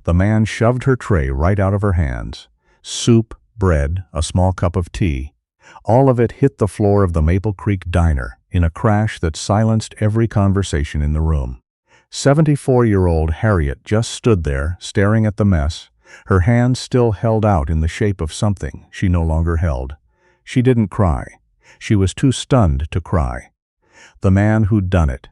The man shoved her tray right out of her hands. Soup, bread, a small cup of tea. All of it hit the floor of the Maple Creek diner in a crash that silenced every conversation in the room. 74-year-old Harriet just stood there, staring at the mess, her hands still held out in the shape of something she no longer held. She didn't cry. She was too stunned to cry. The man who'd done it,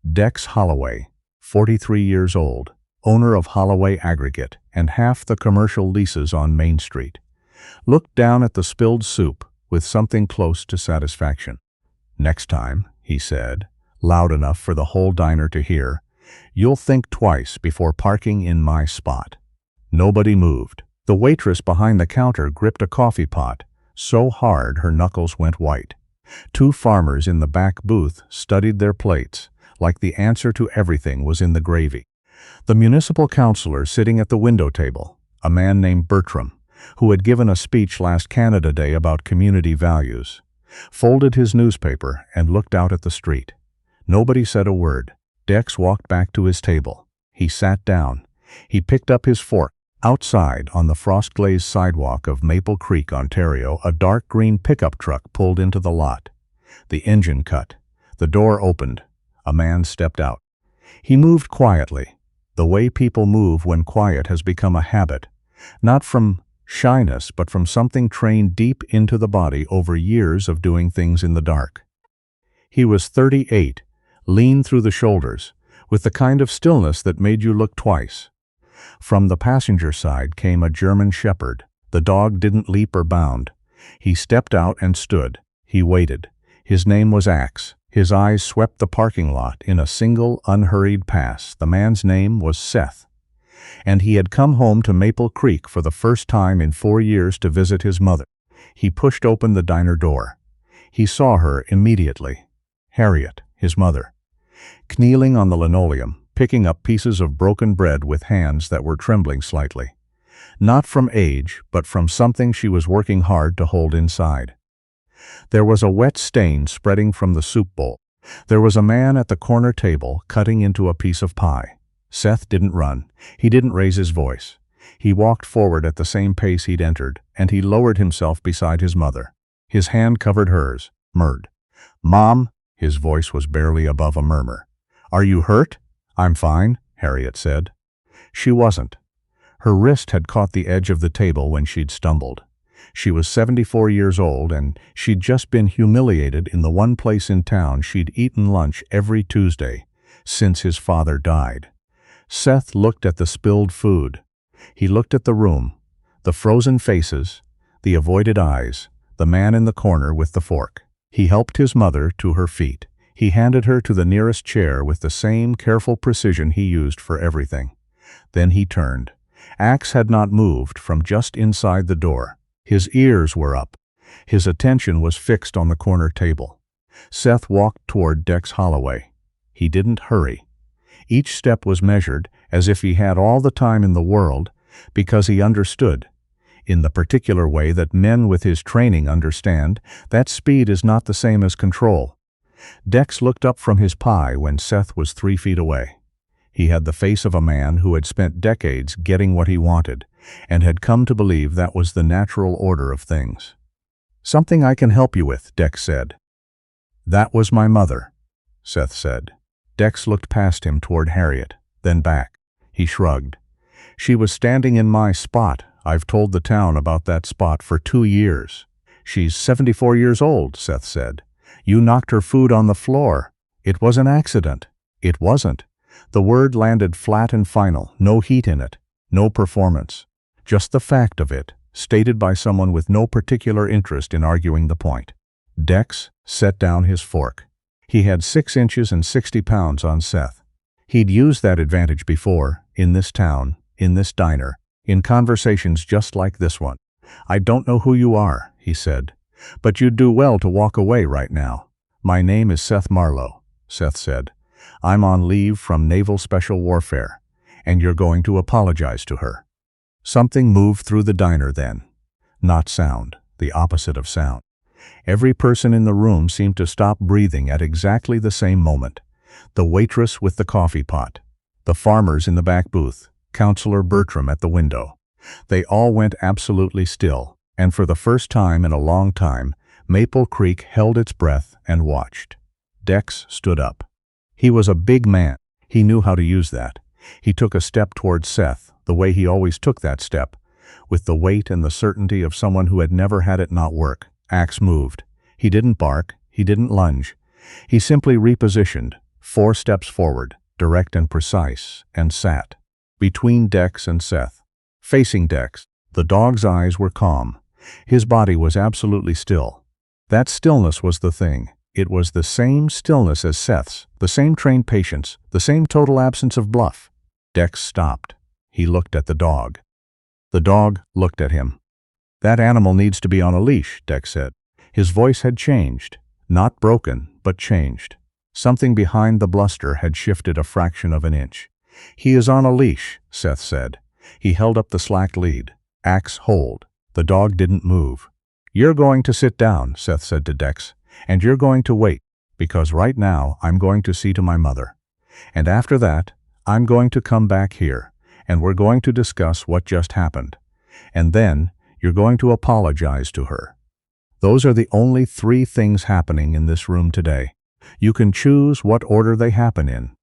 Dex Holloway, 43 years old, owner of Holloway Aggregate and half the commercial leases on Main Street, looked down at the spilled soup with something close to satisfaction. "Next time," he said, loud enough for the whole diner to hear, "you'll think twice before parking in my spot." Nobody moved. The waitress behind the counter gripped a coffee pot so hard her knuckles went white. Two farmers in the back booth studied their plates, like the answer to everything was in the gravy. The municipal councilor sitting at the window table, a man named Bertram, who had given a speech last Canada Day about community values, folded his newspaper and looked out at the street. Nobody said a word. Dex walked back to his table. He sat down. He picked up his fork. Outside, on the frost-glazed sidewalk of Maple Creek, Ontario, a dark green pickup truck pulled into the lot. The engine cut. The door opened. A man stepped out. He moved quietly, the way people move when quiet has become a habit, not from shyness but from something trained deep into the body over years of doing things in the dark. He was 38, lean through the shoulders, with the kind of stillness that made you look twice. From the passenger side came a German shepherd. The dog didn't leap or bound. He stepped out and stood. He waited. His name was Axe. His eyes swept the parking lot in a single, unhurried pass. The man's name was Seth. And he had come home to Maple Creek for the first time in 4 years to visit his mother. He pushed open the diner door. He saw her immediately. Harriet, his mother, kneeling on the linoleum, picking up pieces of broken bread with hands that were trembling slightly. Not from age, but from something she was working hard to hold inside. There was a wet stain spreading from the soup bowl. There was a man at the corner table cutting into a piece of pie. Seth didn't run. He didn't raise his voice. He walked forward at the same pace he'd entered, and he lowered himself beside his mother. His hand covered hers, murred. "Mom," his voice was barely above a murmur. "Are you hurt?" "I'm fine," Harriet said. She wasn't. Her wrist had caught the edge of the table when she'd stumbled. She was 74 years old, and she'd just been humiliated in the one place in town she'd eaten lunch every Tuesday since his father died. Seth looked at the spilled food. He looked at the room, the frozen faces, the avoided eyes, the man in the corner with the fork. He helped his mother to her feet. He handed her to the nearest chair with the same careful precision he used for everything. Then he turned. Axe had not moved from just inside the door. His ears were up. His attention was fixed on the corner table. Seth walked toward Dex Holloway. He didn't hurry. Each step was measured as if he had all the time in the world, because he understood, in the particular way that men with his training understand, that speed is not the same as control. Dex looked up from his pie when Seth was 3 feet away. He had the face of a man who had spent decades getting what he wanted, and had come to believe that was the natural order of things. "Something I can help you with," Dex said. "That was my mother," Seth said. Dex looked past him toward Harriet, then back. He shrugged. "She was standing in my spot. I've told the town about that spot for 2 years. She's 74 years old," Seth said. "You knocked her food on the floor. It was an accident." "It wasn't." The word landed flat and final, no heat in it, no performance. Just the fact of it, stated by someone with no particular interest in arguing the point. Dex set down his fork. He had 6 inches and 60 pounds on Seth. He'd used that advantage before, in this town, in this diner, in conversations just like this one. "I don't know who you are," he said, "but you'd do well to walk away right now." "My name is Seth Marlowe," Seth said. "I'm on leave from Naval Special Warfare, and you're going to apologize to her." Something moved through the diner then. Not sound, the opposite of sound. Every person in the room seemed to stop breathing at exactly the same moment. The waitress with the coffee pot, the farmers in the back booth, Counselor Bertram at the window. They all went absolutely still, and for the first time in a long time, Maple Creek held its breath and watched. Dex stood up. He was a big man. He knew how to use that. He took a step towards Seth, the way he always took that step, with the weight and the certainty of someone who had never had it not work. Axe moved. He didn't bark. He didn't lunge. He simply repositioned, 4 steps forward, direct and precise, and sat. Between Dex and Seth. Facing Dex, the dog's eyes were calm. His body was absolutely still. That stillness was the thing. It was the same stillness as Seth's, the same trained patience, the same total absence of bluff. Dex stopped. He looked at the dog. The dog looked at him. "That animal needs to be on a leash," Dex said. His voice had changed. Not broken, but changed. Something behind the bluster had shifted a fraction of an inch. "He is on a leash," Seth said. He held up the slack lead. Axe hold. The dog didn't move. "You're going to sit down," Seth said to Dex, "and you're going to wait, because right now I'm going to see to my mother. And after that, I'm going to come back here, and we're going to discuss what just happened. And then you're going to apologize to her. Those are the only 3 things happening in this room today. You can choose what order they happen in."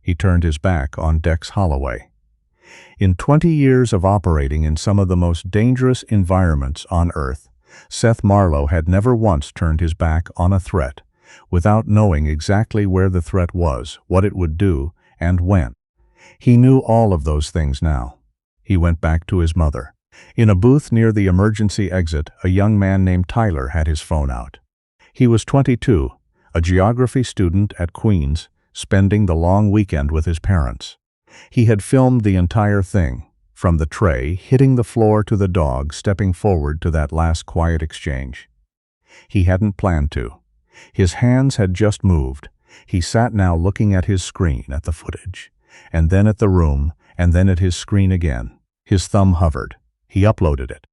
He turned his back on Dex Holloway. In 20 years of operating in some of the most dangerous environments on Earth, Seth Marlowe had never once turned his back on a threat without knowing exactly where the threat was, what it would do, and when. He knew all of those things now. He went back to his mother. In a booth near the emergency exit, a young man named Tyler had his phone out. He was 22, a geography student at Queen's, spending the long weekend with his parents. He had filmed the entire thing, from the tray hitting the floor to the dog stepping forward to that last quiet exchange. He hadn't planned to. His hands had just moved. He sat now looking at his screen, at the footage, and then at the room, and then at his screen again. His thumb hovered. He uploaded it.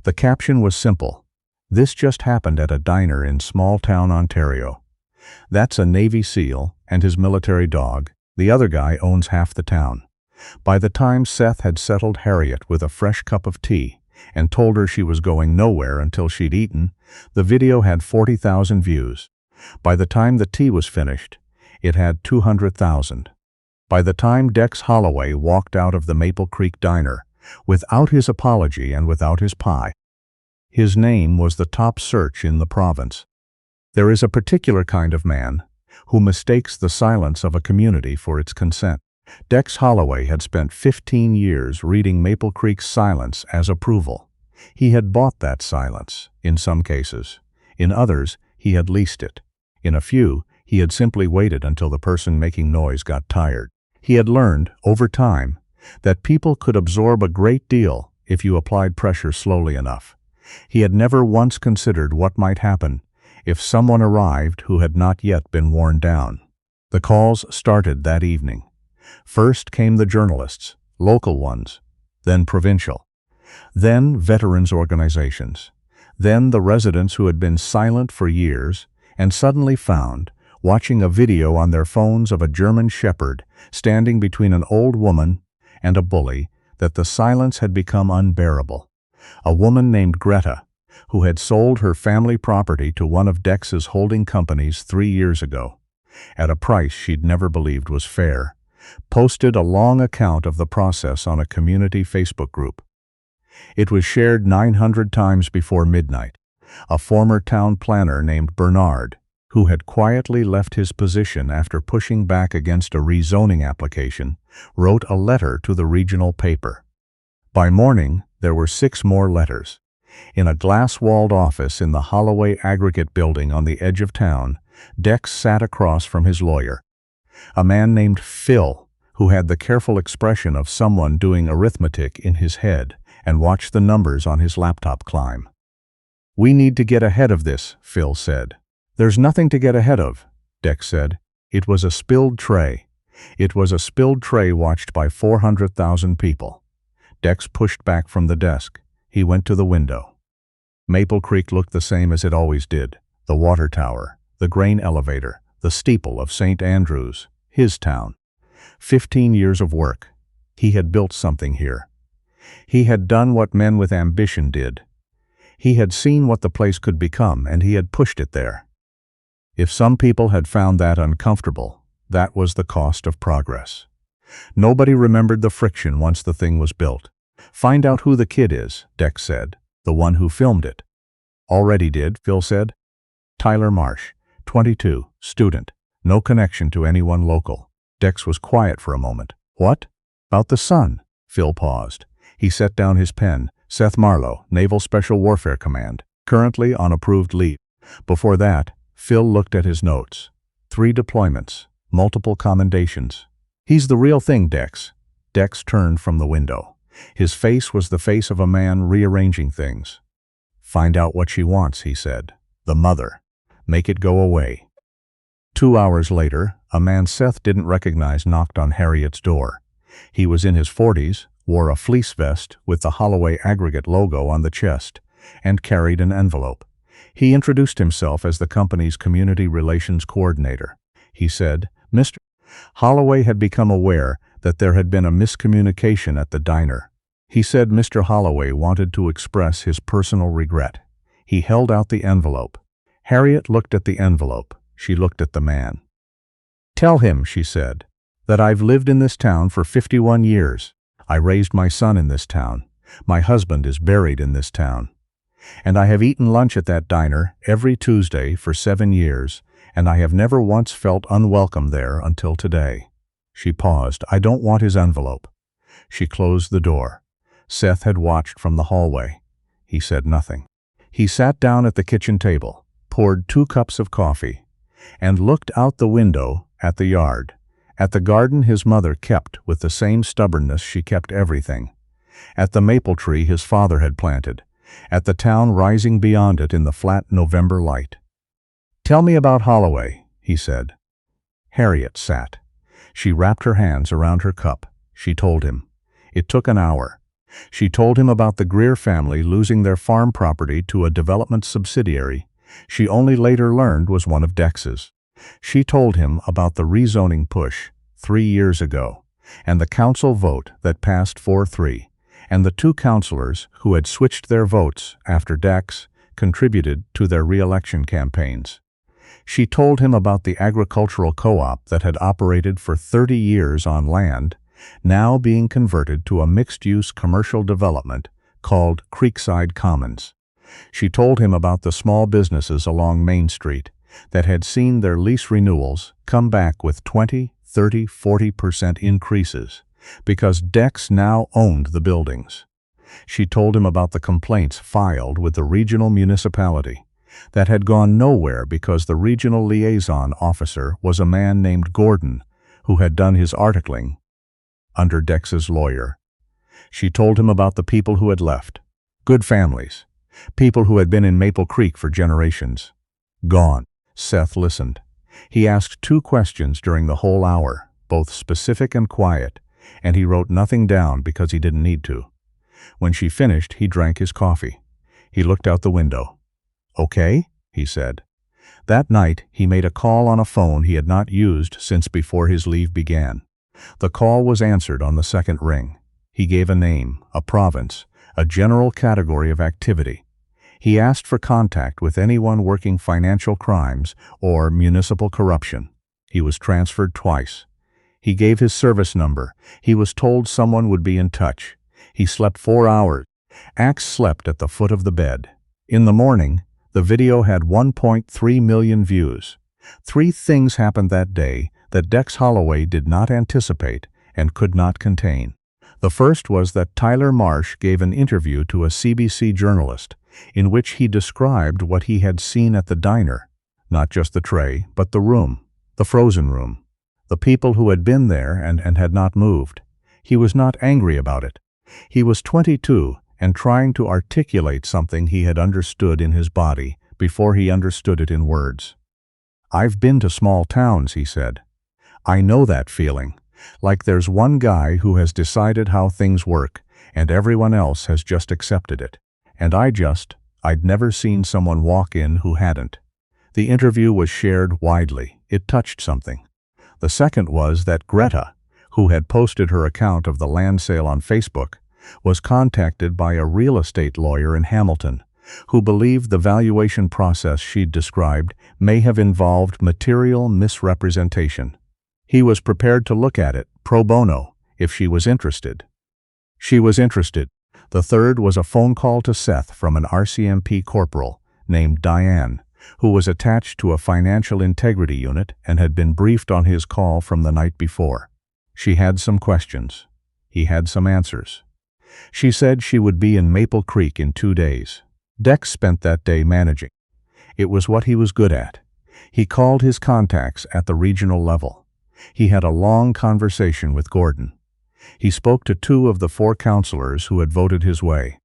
The caption was simple. "This just happened at a diner in small-town Ontario. That's a Navy SEAL and his military dog. The other guy owns half the town." By the time Seth had settled Harriet with a fresh cup of tea and told her she was going nowhere until she'd eaten, the video had 40,000 views. By the time the tea was finished, it had 200,000. By the time Dex Holloway walked out of the Maple Creek Diner, without his apology and without his pie, his name was the top search in the province. There is a particular kind of man who mistakes the silence of a community for its consent. Dex Holloway had spent 15 years reading Maple Creek's silence as approval. He had bought that silence, in some cases. In others, he had leased it. In a few, he had simply waited until the person making noise got tired. He had learned, over time, that people could absorb a great deal if you applied pressure slowly enough. He had never once considered what might happen if someone arrived who had not yet been worn down. The calls started that evening. First came the journalists, local ones, then provincial, then veterans organizations, then the residents who had been silent for years and suddenly found, watching a video on their phones of a German shepherd standing between an old woman and a bully, that the silence had become unbearable. A woman named Greta, who had sold her family property to one of Dex's holding companies 3 years ago, at a price she'd never believed was fair, posted a long account of the process on a community Facebook group. It was shared 900 times before midnight. A former town planner named Bernard, who had quietly left his position after pushing back against a rezoning application, wrote a letter to the regional paper. By morning, there were 6 more letters. In a glass-walled office in the Holloway Aggregate building on the edge of town, Dex sat across from his lawyer, a man named Phil, who had the careful expression of someone doing arithmetic in his head and watched the numbers on his laptop climb. "We need to get ahead of this," Phil said. "There's nothing to get ahead of," Dex said. "It was a spilled tray. It was a spilled tray watched by 400,000 people." Dex pushed back from the desk. He went to the window. Maple Creek looked the same as it always did. The water tower, the grain elevator, the steeple of St. Andrews, his town. 15 years of work. He had built something here. He had done what men with ambition did. He had seen what the place could become, and he had pushed it there. If some people had found that uncomfortable, that was the cost of progress. Nobody remembered the friction once the thing was built. "Find out who the kid is," Dex said. "The one who filmed it." "Already did," Phil said. "Tyler Marsh, 22, student, no connection to anyone local." Dex was quiet for a moment. "What? About the son?" Phil paused. He set down his pen. "Seth Marlowe, Naval Special Warfare Command, currently on approved leave." Before that, Phil looked at his notes. 3 deployments, multiple commendations. "He's the real thing, Dex." Dex turned from the window. His face was the face of a man rearranging things. "Find out what she wants," he said. "The mother. Make it go away." 2 hours later, a man Seth didn't recognize knocked on Harriet's door. He was in his 40s, wore a fleece vest with the Holloway Aggregate logo on the chest, and carried an envelope. He introduced himself as the company's community relations coordinator. He said, "Mr. Holloway had become aware that there had been a miscommunication at the diner. He said Mr. Holloway wanted to express his personal regret." He held out the envelope. Harriet looked at the envelope. She looked at the man. "Tell him," she said, "that I've lived in this town for 51 years. I raised my son in this town. My husband is buried in this town. And I have eaten lunch at that diner every Tuesday for 7 years, and I have never once felt unwelcome there until today." She paused. "I don't want his envelope." She closed the door. Seth had watched from the hallway. He said nothing. He sat down at the kitchen table, poured 2 cups of coffee, and looked out the window at the yard, at the garden his mother kept with the same stubbornness she kept everything, at the maple tree his father had planted, at the town rising beyond it in the flat November light. "Tell me about Holloway," he said. Harriet sat. She wrapped her hands around her cup. She told him. It took an hour. She told him about the Greer family losing their farm property to a development subsidiary she only later learned was one of Dex's. She told him about the rezoning push 3 years ago, and the council vote that passed 4-3, and the 2 councilors who had switched their votes after Dex contributed to their re-election campaigns. She told him about the agricultural co-op that had operated for 30 years on land, now being converted to a mixed-use commercial development called Creekside Commons. She told him about the small businesses along Main Street that had seen their lease renewals come back with 20, 30, 40% increases because Dex now owned the buildings. She told him about the complaints filed with the regional municipality that had gone nowhere because the regional liaison officer was a man named Gordon who had done his articling under Dex's lawyer. She told him about the people who had left. Good families. People who had been in Maple Creek for generations. Gone. Seth listened. He asked 2 questions during the whole hour, both specific and quiet, and he wrote nothing down because he didn't need to. When she finished, he drank his coffee. He looked out the window. "Okay," he said. That night, he made a call on a phone he had not used since before his leave began. The call was answered on the 2nd ring. He gave a name, a province, a general category of activity. He asked for contact with anyone working financial crimes or municipal corruption. He was transferred twice. He gave his service number. He was told someone would be in touch. He slept 4 hours. Axe slept at the foot of the bed. In the morning, the video had 1.3 million views. 3 things happened that day that Dex Holloway did not anticipate and could not contain. The first was that Tyler Marsh gave an interview to a CBC journalist in which he described what he had seen at the diner, not just the tray, but the room, the frozen room, the people who had been there and had not moved. He was not angry about it. He was 22 and trying to articulate something he had understood in his body before he understood it in words. "I've been to small towns," he said. "I know that feeling. Like there's one guy who has decided how things work, and everyone else has just accepted it. And I'd never seen someone walk in who hadn't." The interview was shared widely. It touched something. The second was that Greta, who had posted her account of the land sale on Facebook, was contacted by a real estate lawyer in Hamilton, who believed the valuation process she'd described may have involved material misrepresentation. He was prepared to look at it pro bono if she was interested. She was interested. The third was a phone call to Seth from an RCMP corporal named Diane, who was attached to a financial integrity unit and had been briefed on his call from the night before. She had some questions. He had some answers. She said she would be in Maple Creek in 2 days. Dex spent that day managing. It was what he was good at. He called his contacts at the regional level. He had a long conversation with Gordon. He spoke to 2 of the 4 counselors who had voted his way.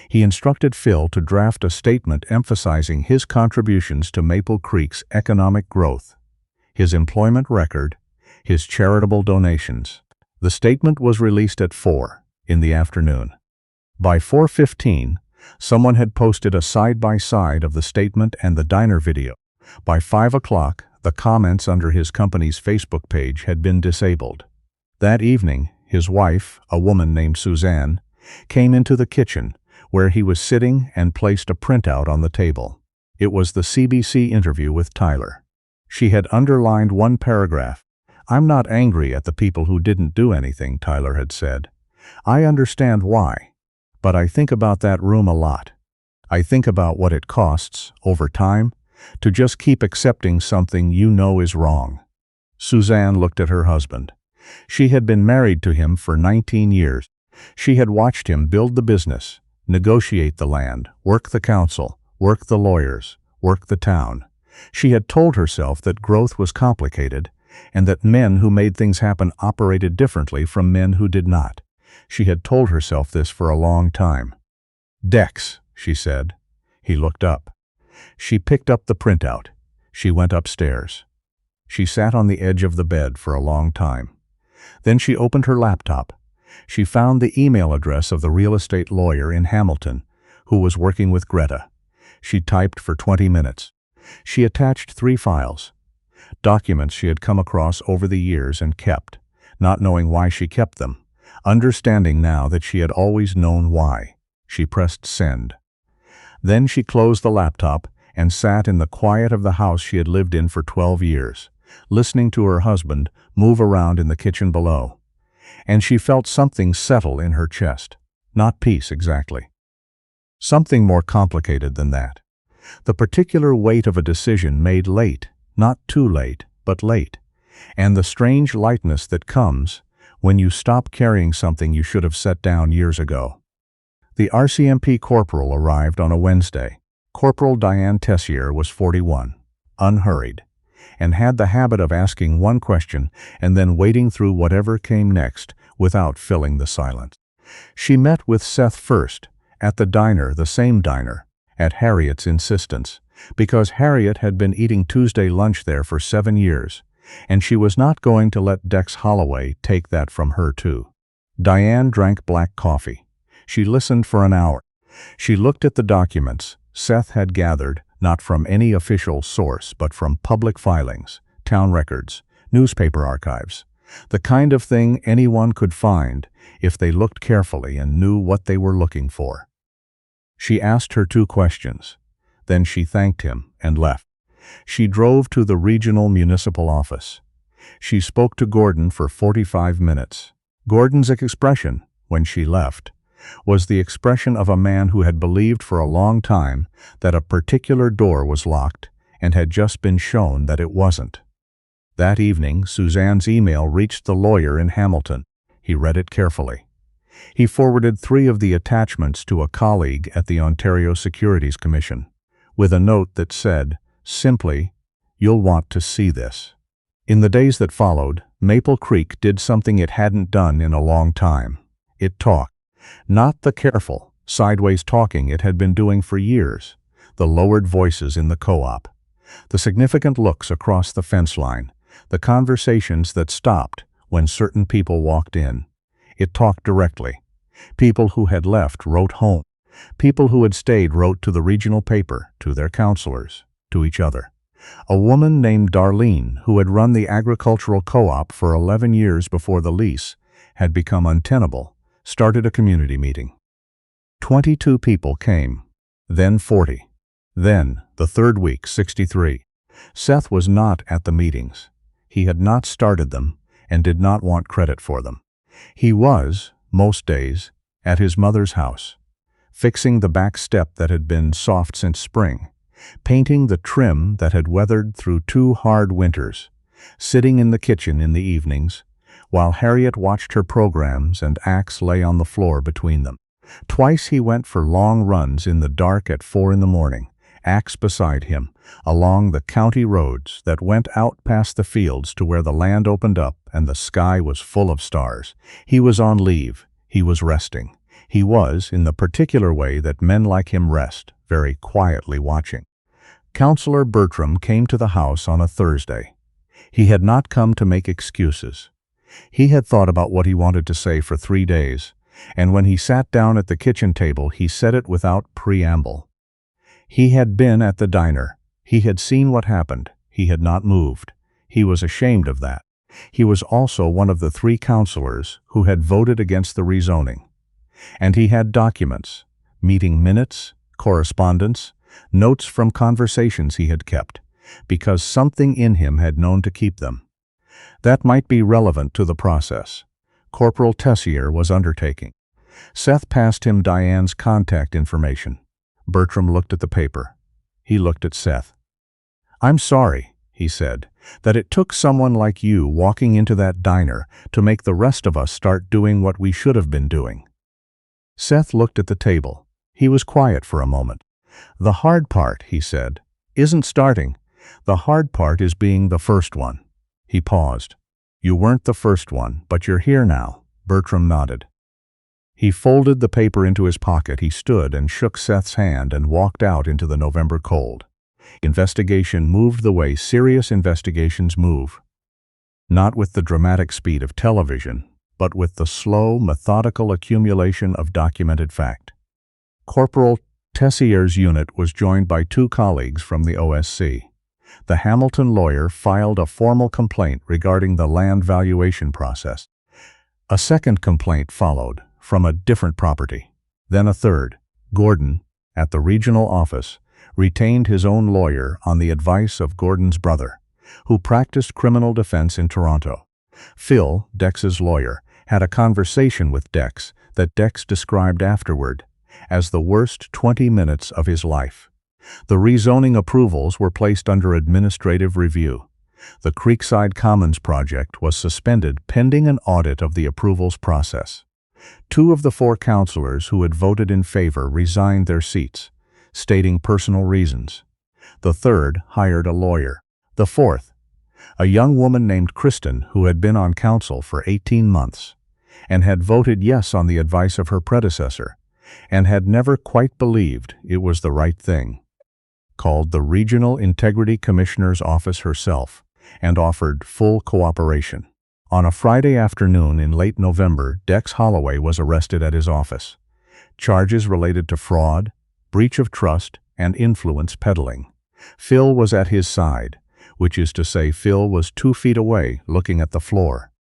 He instructed Phil to draft a statement emphasizing his contributions to Maple Creek's economic growth, his employment record, his charitable donations. The statement was released at 4 in the afternoon. By 4:15, someone had posted a side-by-side of the statement and the diner video. By 5 o'clock, the comments under his company's Facebook page had been disabled. That evening, his wife, a woman named Suzanne, came into the kitchen, where he was sitting, and placed a printout on the table. It was the CBC interview with Tyler. She had underlined one paragraph. "I'm not angry at the people who didn't do anything," Tyler had said. "I understand why. But I think about that room a lot. I think about what it costs, over time, to just keep accepting something you know is wrong." Suzanne looked at her husband. She had been married to him for 19 years. She had watched him build the business, negotiate the land, work the council, work the lawyers, work the town. She had told herself that growth was complicated, and that men who made things happen operated differently from men who did not. She had told herself this for a long time. "Dex," she said. He looked up. She picked up the printout. She went upstairs. She sat on the edge of the bed for a long time. Then she opened her laptop. She found the email address of the real estate lawyer in Hamilton, who was working with Greta. She typed for 20 minutes. She attached 3 files. Documents she had come across over the years and kept, not knowing why she kept them, understanding now that she had always known why. She pressed send. Then she closed the laptop and sat in the quiet of the house she had lived in for 12 years, listening to her husband move around in the kitchen below. And she felt something settle in her chest. Not peace, exactly. Something more complicated than that. The particular weight of a decision made late, not too late, but late. And the strange lightness that comes when you stop carrying something you should have set down years ago. The RCMP corporal arrived on a Wednesday. Corporal Diane Tessier was 41, unhurried, and had the habit of asking one question and then wading through whatever came next without filling the silence. She met with Seth first, at the diner, the same diner, at Harriet's insistence, because Harriet had been eating Tuesday lunch there for 7 years, and she was not going to let Dex Holloway take that from her too. Diane drank black coffee. She listened for an hour. She looked at the documents Seth had gathered, not from any official source, but from public filings, town records, newspaper archives, the kind of thing anyone could find if they looked carefully and knew what they were looking for. She asked her 2 questions. Then she thanked him and left. She drove to the regional municipal office. She spoke to Gordon for 45 minutes. Gordon's expression, when she left, was the expression of a man who had believed for a long time that a particular door was locked and had just been shown that it wasn't. That evening, Suzanne's email reached the lawyer in Hamilton. He read it carefully. He forwarded 3 of the attachments to a colleague at the Ontario Securities Commission, with a note that said, simply, "You'll want to see this." In the days that followed, Maple Creek did something it hadn't done in a long time. It talked. Not the careful, sideways talking it had been doing for years, the lowered voices in the co-op, the significant looks across the fence line, the conversations that stopped when certain people walked in. It talked directly. People who had left wrote home. People who had stayed wrote to the regional paper, to their counselors, to each other. A woman named Darlene, who had run the agricultural co-op for 11 years before the lease had become untenable, started a community meeting. 22 people came, then 40. Then, the third week, 63. Seth was not at the meetings. He had not started them and did not want credit for them. He was, most days, at his mother's house, fixing the back step that had been soft since spring, painting the trim that had weathered through 2 hard winters, sitting in the kitchen in the evenings, while Harriet watched her programs and Axe lay on the floor between them. Twice he went for long runs in the dark at 4 in the morning, Axe beside him, along the county roads that went out past the fields to where the land opened up and the sky was full of stars. He was on leave. He was resting. He was, in the particular way that men like him rest, very quietly watching. Counselor Bertram came to the house on a Thursday. He had not come to make excuses. He had thought about what he wanted to say for 3 days, and when he sat down at the kitchen table, he said it without preamble. He had been at the diner. He had seen what happened. He had not moved. He was ashamed of that. He was also one of the 3 counselors who had voted against the rezoning. And he had documents, meeting minutes, correspondence, notes from conversations he had kept, because something in him had known to keep them. That might be relevant to the process Corporal Tessier was undertaking. Seth passed him Diane's contact information. Bertram looked at the paper. He looked at Seth. "I'm sorry," he said, "that it took someone like you walking into that diner to make the rest of us start doing what we should have been doing." Seth looked at the table. He was quiet for a moment. "The hard part," he said, "isn't starting. The hard part is being the first one." He paused. "You weren't the first one, but you're here now." Bertram nodded. He folded the paper into his pocket. He stood and shook Seth's hand and walked out into the November cold. Investigation moved the way serious investigations move. Not with the dramatic speed of television, but with the slow, methodical accumulation of documented fact. Corporal Tessier's unit was joined by 2 colleagues from the OSC. The Hamilton lawyer filed a formal complaint regarding the land valuation process. A second complaint followed, from a different property. Then a third. Gordon, at the regional office, retained his own lawyer on the advice of Gordon's brother, who practiced criminal defense in Toronto. Phil, Dex's lawyer, had a conversation with Dex that Dex described afterward as the worst 20 minutes of his life. The rezoning approvals were placed under administrative review. The Creekside Commons project was suspended pending an audit of the approvals process. 2 of the 4 councillors who had voted in favor resigned their seats, stating personal reasons. The third hired a lawyer. The fourth, a young woman named Kristen who had been on council for 18 months and had voted yes on the advice of her predecessor and had never quite believed it was the right thing, called the Regional Integrity Commissioner's office herself and offered full cooperation. On a Friday afternoon in late November, Dex Holloway was arrested at his office. Charges related to fraud, breach of trust, and influence peddling. Phil was at his side, which is to say Phil was 2 feet away looking at the floor.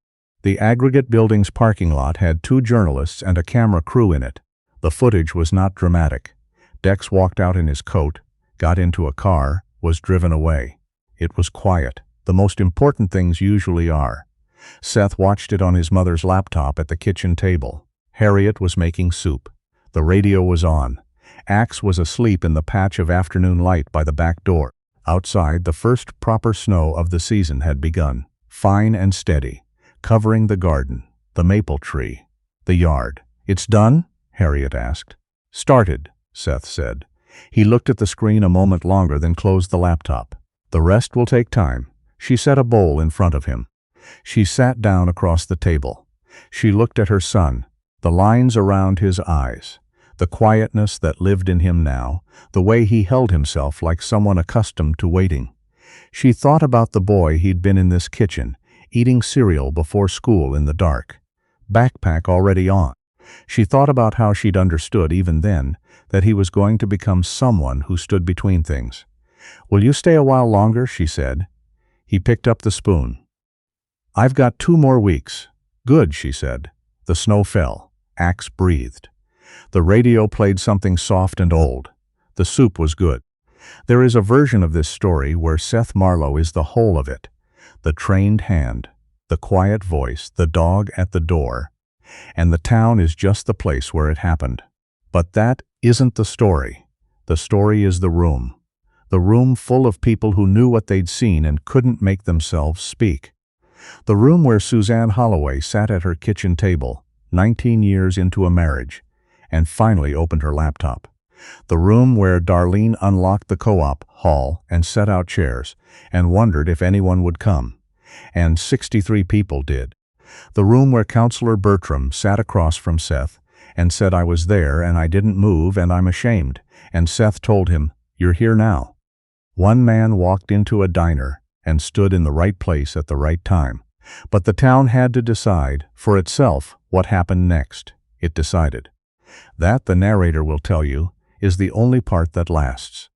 The aggregate building's parking lot had 2 journalists and a camera crew in it. The footage was not dramatic. Dex walked out in his coat, got into a car, was driven away. It was quiet. The most important things usually are. Seth watched it on his mother's laptop at the kitchen table. Harriet was making soup. The radio was on. Axe was asleep in the patch of afternoon light by the back door. Outside, the first proper snow of the season had begun, fine and steady, covering the garden, the maple tree, the yard. "It's done?" Harriet asked. "Started," Seth said. He looked at the screen a moment longer, then closed the laptop. "The rest will take time." She set a bowl in front of him. She sat down across the table. She looked at her son, the lines around his eyes, the quietness that lived in him now, the way he held himself like someone accustomed to waiting. She thought about the boy he'd been in this kitchen, eating cereal before school in the dark, backpack already on. She thought about how she'd understood even then that he was going to become someone who stood between things. "Will you stay a while longer?" she said. He picked up the spoon. "I've got 2 more weeks." "Good," she said. The snow fell. Axe breathed. The radio played something soft and old. The soup was good. There is a version of this story where Seth Marlowe is the whole of it. The trained hand, the quiet voice, the dog at the door, and the town is just the place where it happened. But that isn't the story. The story is the room. The room full of people who knew what they'd seen and couldn't make themselves speak. The room where Suzanne Holloway sat at her kitchen table, 19 years into a marriage, and finally opened her laptop. The room where Darlene unlocked the co-op hall and set out chairs and wondered if anyone would come. And 63 people did. The room where Counselor Bertram sat across from Seth and said, "I was there and I didn't move and I'm ashamed." And Seth told him, "You're here now." One man walked into a diner and stood in the right place at the right time. But the town had to decide for itself what happened next. It decided. That, the narrator will tell you, is the only part that lasts.